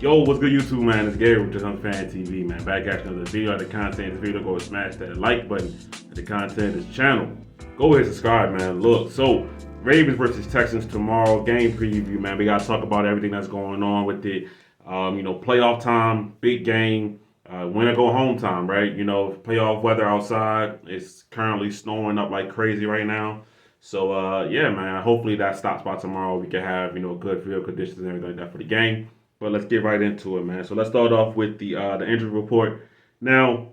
Yo, what's good, YouTube, man? It's Gary with Just Fan TV, man. Back after another video. The content of this video, go smash that like button. The content of this channel. Go ahead and subscribe, man. Look, so Ravens versus Texans tomorrow. Game preview, man. We gotta talk about everything that's going on with it. Playoff time, big game. Win or go home time, right? Playoff weather outside. It's currently snowing up like crazy right now. So yeah, man. Hopefully that stops by tomorrow. We can have good field conditions and everything like that for the game. But let's get right into it, man. So let's start off with the injury report. Now,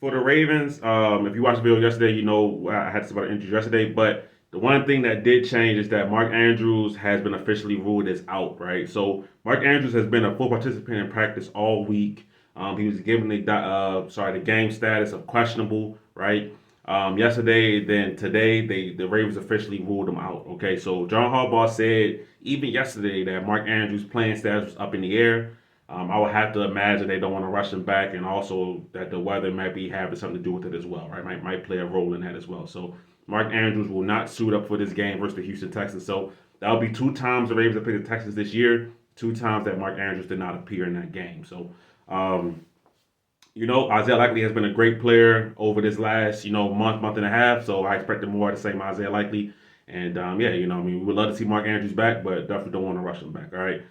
for the Ravens, if you watched the video yesterday, you know I had some about injuries yesterday. But the one thing that did change is that Mark Andrews has been officially ruled as out, right? So Mark Andrews has been a full participant in practice all week. He was given the game status of questionable, right? Yesterday, then today, the Ravens officially ruled him out. Okay, so John Harbaugh said even yesterday that Mark Andrews' playing status was up in the air. I would have to imagine they don't want to rush him back, and also that the weather might be having something to do with it as well, right? Might play a role in that as well. So Mark Andrews will not suit up for this game versus the Houston Texans. So that'll be 2 times the Ravens have played the Texans this year. 2 times that Mark Andrews did not appear in that game. So. Isaiah Likely has been a great player over this last, month and a half. So I expected more of the same Isaiah Likely. And we would love to see Mark Andrews back, but definitely don't want to rush him back. All right.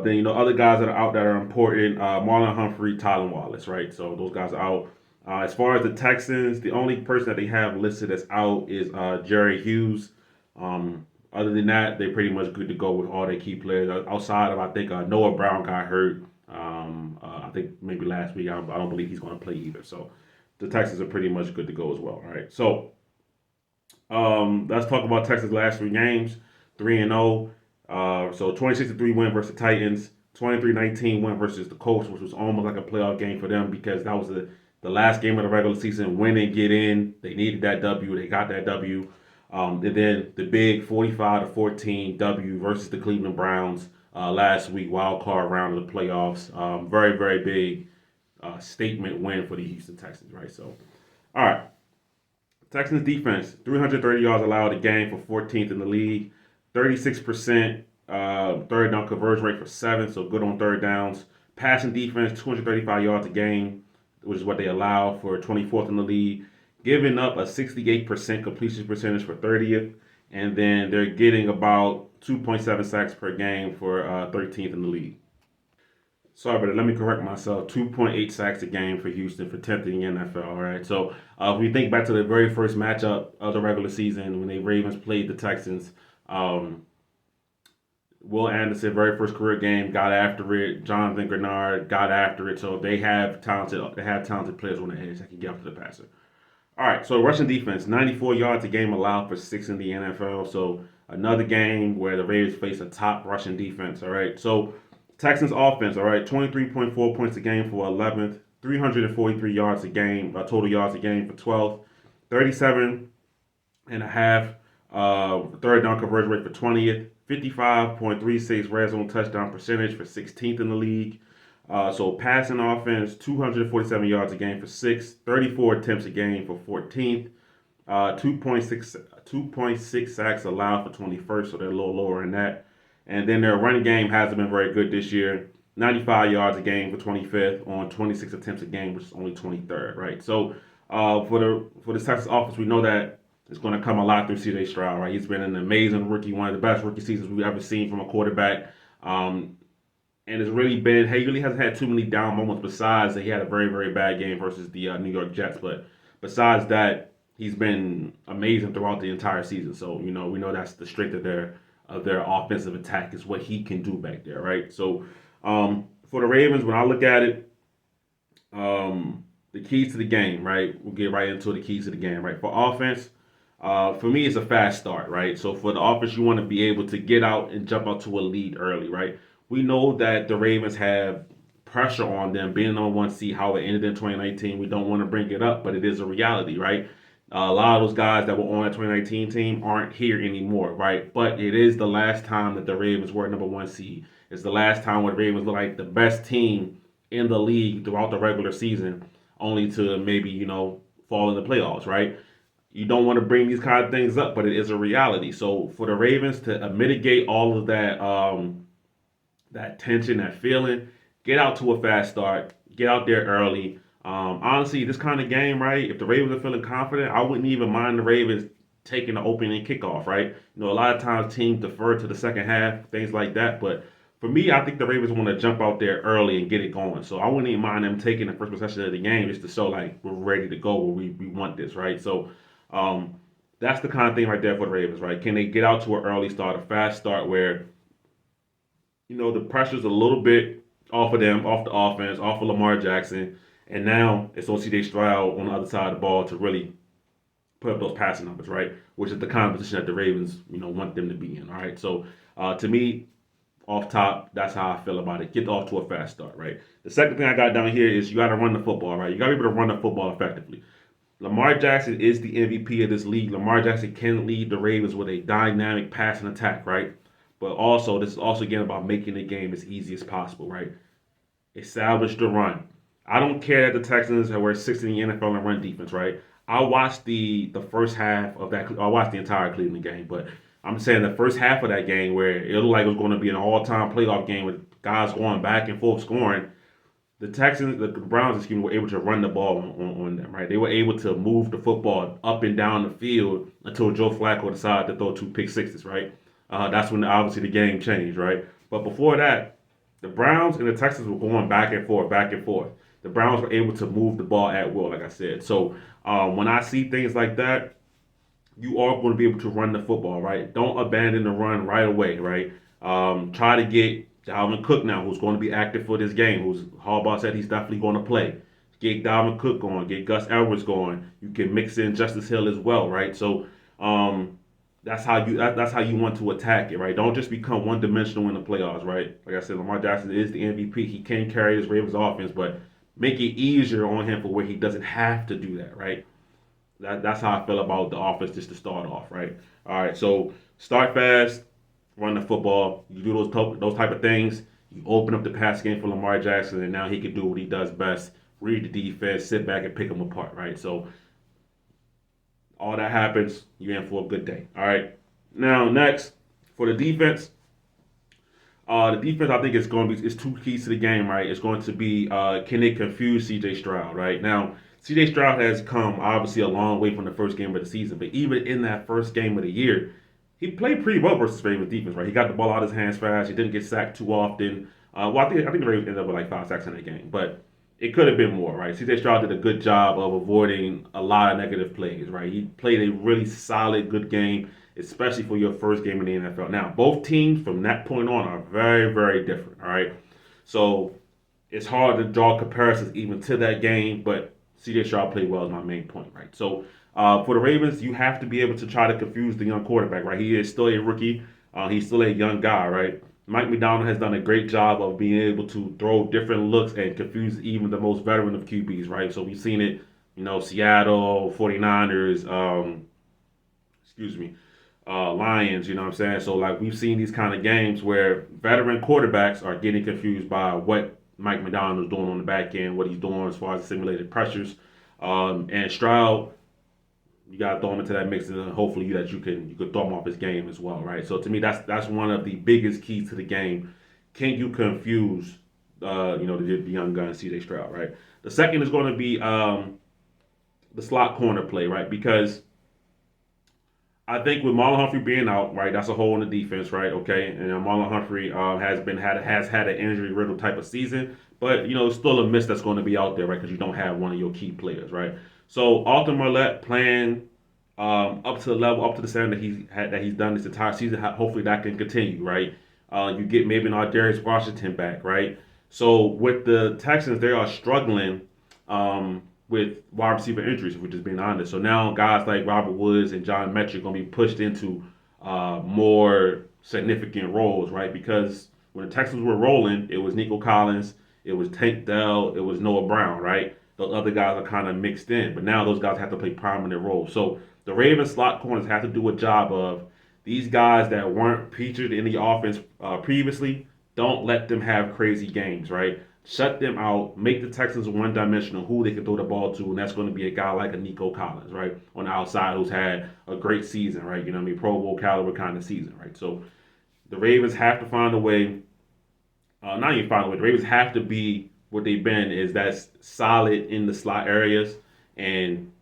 Then other guys that are out that are important: Marlon Humphrey, Tylan Wallace. Right. So those guys are out. As far as the Texans, the only person that they have listed as out is Jerry Hughes. Other than that, they're pretty much good to go with all their key players. Outside of, I think, Noah Brown got hurt. I think maybe last week. I don't believe he's going to play either. So the Texans are pretty much good to go as well. All right. So let's talk about Texans' last 3 games. 3-0. So 26-3 win versus the Titans. 23-19 win versus the Colts, which was almost like a playoff game for them because that was the last game of the regular season. Win and get in. They needed that W. They got that W. And then the big 45-14 W versus the Cleveland Browns last week, wild card round of the playoffs. Very, very big statement win for the Houston Texans, right? So, all right. Texans defense, 330 yards allowed a game for 14th in the league, 36% third down conversion rate for 7th, so good on third downs. Passing defense, 235 yards a game, which is what they allow for 24th in the league. Giving up a 68% completion percentage for 30th, and then they're getting about 2.7 sacks per game for 13th in the league. Sorry, but let me correct myself. 2.8 sacks a game for Houston for 10th in the NFL. All right. So if we think back to the very first matchup of the regular season when the Ravens played the Texans, Will Anderson, very first career game, got after it. Jonathan Grenard got after it. So they have talented players on the edge that can get after the passer. All right, so Russian defense, 94 yards a game allowed for 6th in the NFL. So another game where the Ravens face a top Russian defense. All right, so Texans offense, all right, 23.4 points a game for 11th, 343 yards a game, total yards a game for 12th, 37 and a half third down conversion rate for 20th, 55.36 red zone touchdown percentage for 16th in the league. So passing offense, 247 yards a game for 6th, 34 attempts a game for 14th, 2.6 sacks allowed for 21st, so they're a little lower in that. And then their running game hasn't been very good this year. 95 yards a game for 25th on 26 attempts a game, which is only 23rd, right? So for the Texas offense, we know that it's going to come a lot through C.J. Stroud, right? He's been an amazing rookie, one of the best rookie seasons we've ever seen from a quarterback. And it's really been, he really hasn't had too many down moments besides that he had a very, very bad game versus the New York Jets. But besides that, he's been amazing throughout the entire season. So, we know that's the strength of their offensive attack is what he can do back there, right? So, for the Ravens, when I look at it, the keys to the game, right? We'll get right into the keys to the game, right? For offense, for me, it's a fast start, right? So for the offense, you want to be able to get out and jump out to a lead early, right? We know that the Ravens have pressure on them being on 1 seed, how it ended in 2019. We don't want to bring it up, but it is a reality, right? A lot of those guys that were on that 2019 team aren't here anymore, right? But it is the last time that the Ravens were number 1 seed. It's the last time where the Ravens look like the best team in the league throughout the regular season, only to maybe, fall in the playoffs, right? You don't want to bring these kind of things up, but it is a reality. So for the Ravens to mitigate all of that, that tension, that feeling, get out to a fast start, get out there early. Honestly, this kind of game, right? If the Ravens are feeling confident, I wouldn't even mind the Ravens taking the opening kickoff, right? A lot of times teams defer to the second half, things like that. But for me, I think the Ravens want to jump out there early and get it going. So I wouldn't even mind them taking the first possession of the game just to show like we're ready to go, we want this, right? So um, that's the kind of thing right there for the Ravens, right? Can they get out to an early start, a fast start where the pressure's a little bit off of them, off the offense, off of Lamar Jackson, and now it's on C.J. Stroud on the other side of the ball to really put up those passing numbers, right? Which is the kind of position that the Ravens, want them to be in. All right. So to me, off top, that's how I feel about it. Get off to a fast start, right? The second thing I got down here is you got to run the football, right? You got to be able to run the football effectively. Lamar Jackson is the MVP of this league. Lamar Jackson can lead the Ravens with a dynamic passing attack, right? But also, this is also again about making the game as easy as possible, right? Establish the run. I don't care that the Texans were sixth in the NFL in run defense, right? I watched the first half of that. I watched the entire Cleveland game, but I'm saying the first half of that game where it looked like it was going to be an all-time playoff game with guys going back and forth scoring. The Browns, were able to run the ball on them, right? They were able to move the football up and down the field until Joe Flacco decided to throw two pick sixes, right? That's when obviously the game changed, right? But before that, the Browns and the Texans were going back and forth, back and forth. The Browns were able to move the ball at will, like I said. So when I see things like that, you are going to be able to run the football, right? Don't abandon the run right away, right? Try to get Dalvin Cook now, who's going to be active for this game, who's Harbaugh said he's definitely going to play. Get Dalvin Cook going, get Gus Edwards going. You can mix in Justice Hill as well, right? So that's how you want to attack it, right? Don't just become one dimensional in the playoffs, right? Like I said, Lamar Jackson is the MVP. He can carry his Ravens offense, but make it easier on him for where he doesn't have to do that, right? That's how I feel about the offense just to start off, right? All right, so start fast, run the football. You do those type of things. You open up the pass game for Lamar Jackson, and now he can do what he does best: read the defense, sit back, and pick them apart, right? So all that happens, you're in for a good day. All right. Now next for the defense. The defense, I think, is going to be it's two keys to the game, right? It's going to be can they confuse C.J. Stroud, right? Now, C.J. Stroud has come obviously a long way from the first game of the season, but even in that first game of the year, he played pretty well versus Ravens defense, right? He got the ball out of his hands fast. He didn't get sacked too often. I think the Ravens ended up with like 5 sacks in that game, but it could have been more, right? C.J. Stroud did a good job of avoiding a lot of negative plays, right? He played a really solid, good game, especially for your first game in the NFL. Now, both teams from that point on are very, very different, all right? So it's hard to draw comparisons even to that game, but C.J. Stroud played well is my main point, right? So for the Ravens, you have to be able to try to confuse the young quarterback, right? He is still a rookie. He's still a young guy, right? Mike McDonald has done a great job of being able to throw different looks and confuse even the most veteran of QBs, right? So we've seen it, Seattle, 49ers, Lions, you know what I'm saying? So, like, we've seen these kind of games where veteran quarterbacks are getting confused by what Mike McDonald is doing on the back end, what he's doing as far as the simulated pressures. And Stroud, you got to throw him into that mix, and hopefully you could throw him off his game as well, right? So to me, that's one of the biggest keys to the game. Can you confuse, the young gun C.J. Stroud, right? The second is going to be the slot corner play, right? Because I think with Marlon Humphrey being out, right, that's a hole in the defense, right? Okay, and Marlon Humphrey has had an injury riddled type of season, but it's still a miss that's going to be out there, right? Because you don't have one of your key players, right? So Alton Marlette playing up to the level, up to the standard that he's done this entire season. Hopefully that can continue, right? You get maybe an Darius Washington back, right? So with the Texans, they are struggling with wide receiver injuries, if we're just being honest. So now guys like Robert Woods and John Metchie are going to be pushed into more significant roles, right? Because when the Texans were rolling, it was Nico Collins, it was Tank Dell, it was Noah Brown, right? Those other guys are kind of mixed in, but now those guys have to play prominent roles. So the Ravens slot corners have to do a job of these guys that weren't featured in the offense previously. Don't let them have crazy games, right? Shut them out. Make the Texans one-dimensional who they can throw the ball to, and that's going to be a guy like a Nico Collins, right, on the outside who's had a great season, right? You know what I mean? Pro Bowl caliber kind of season, right? So the Ravens have to find a way not even find a way. The Ravens have to be what they've been, is that's solid in the slot areas and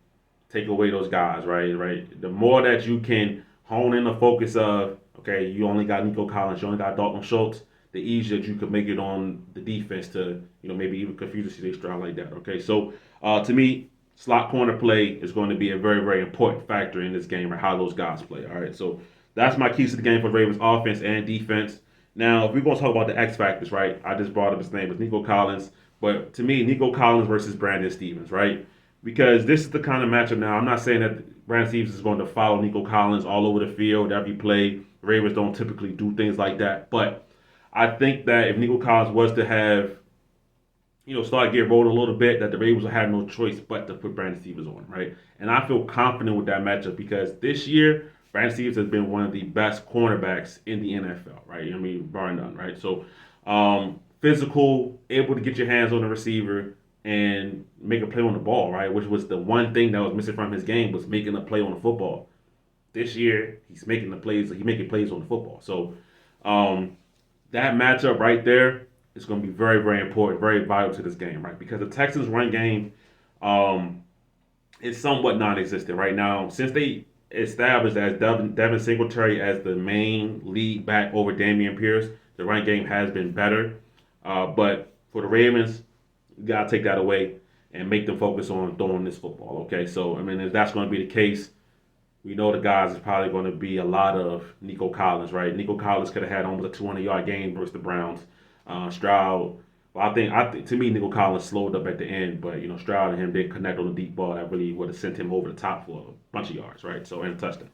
take away those guys, right? Right. The more that you can hone in the focus of, okay, you only got Nico Collins, you only got Dalton Schultz, the easier that you could make it on the defense to, maybe even confuse the CJ Stroud like that. Okay, so to me, slot corner play is going to be a very, very important factor in this game, or how those guys play. All right, so that's my keys to the game for the Ravens offense and defense. Now, if we're going to talk about the X factors, right? I just brought up his name, it's Nico Collins. But to me, Nico Collins versus Brandon Stevens, right? Because this is the kind of matchup now. I'm not saying that Brandon Stevens is going to follow Nico Collins all over the field, every play. Ravens don't typically do things like that. But I think that if Nico Collins was to have, start getting rolled a little bit, that the Ravens will have no choice but to put Brandon Stevens on, right? And I feel confident with that matchup because this year, Brandon Stevens has been one of the best cornerbacks in the NFL, right? I mean, bar none, right? So, physical, able to get your hands on the receiver and make a play on the ball, right? Which was the one thing that was missing from his game, was making a play on the football. This year, he's making the plays. He's making plays on the football. So that matchup right there is going to be very, very important, very vital to this game, right? Because the Texans' run game is somewhat non-existent right now. Since they established as Devin Singletary as the main lead back over Dameon Pierce, the run game has been better. But for the Ravens, you got to take that away and make them focus on throwing this football, okay? So, I mean, if that's going to be the case, we know the guys is probably going to be a lot of Nico Collins, right? Nico Collins could have had almost a 200-yard game versus the Browns. Stroud, well, I think to me, Nico Collins slowed up at the end, but, Stroud and him didn't connect on the deep ball that really would have sent him over the top for a bunch of yards, right? So, and a touchdown.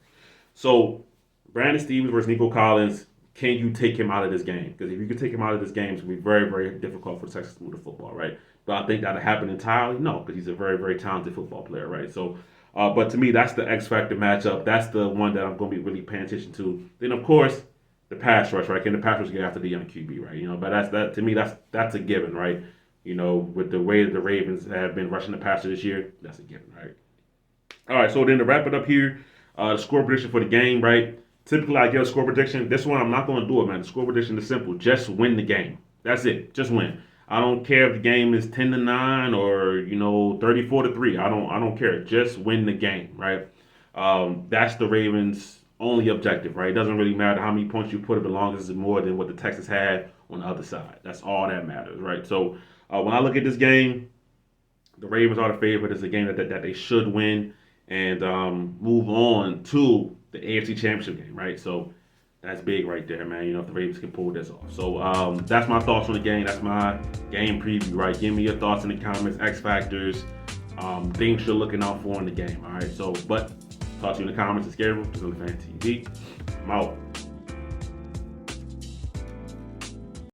So, Brandon Stevens versus Nico Collins, can you take him out of this game? Because if you can take him out of this game, it's going to be very, very difficult for the Texans to move the football, right? But I think that'll happen entirely? No, because he's a very, very talented football player, right? So, but to me, that's the X factor matchup. That's the one that I'm going to be really paying attention to. Then, of course, the pass rush, right? Can the pass rush get after the young QB, right? But that to me, that's a given, right? With the way that the Ravens have been rushing the passer this year, that's a given, right? All right, so then to wrap it up here, the score prediction for the game, right? Typically, I give a score prediction. This one, I'm not going to do it, man. The score prediction is simple. Just win the game. That's it. Just win. I don't care if the game is 10-9 or 34-3. I don't care. Just win the game, right? That's the Ravens' only objective, right? It doesn't really matter how many points you put up, as long as it's more than what the Texans had on the other side. That's all that matters, right? So when I look at this game, the Ravens are the favorite. It's a game that they should win and move on to the AFC Championship game, right? So that's big right there, man. If the Ravens can pull this off. So that's my thoughts on the game. That's my game preview, right? Give me your thoughts in the comments, X factors, things you're looking out for in the game, all right? So, but talk to you in the comments. It's Gabriel, Texans Fan TV. I'm out.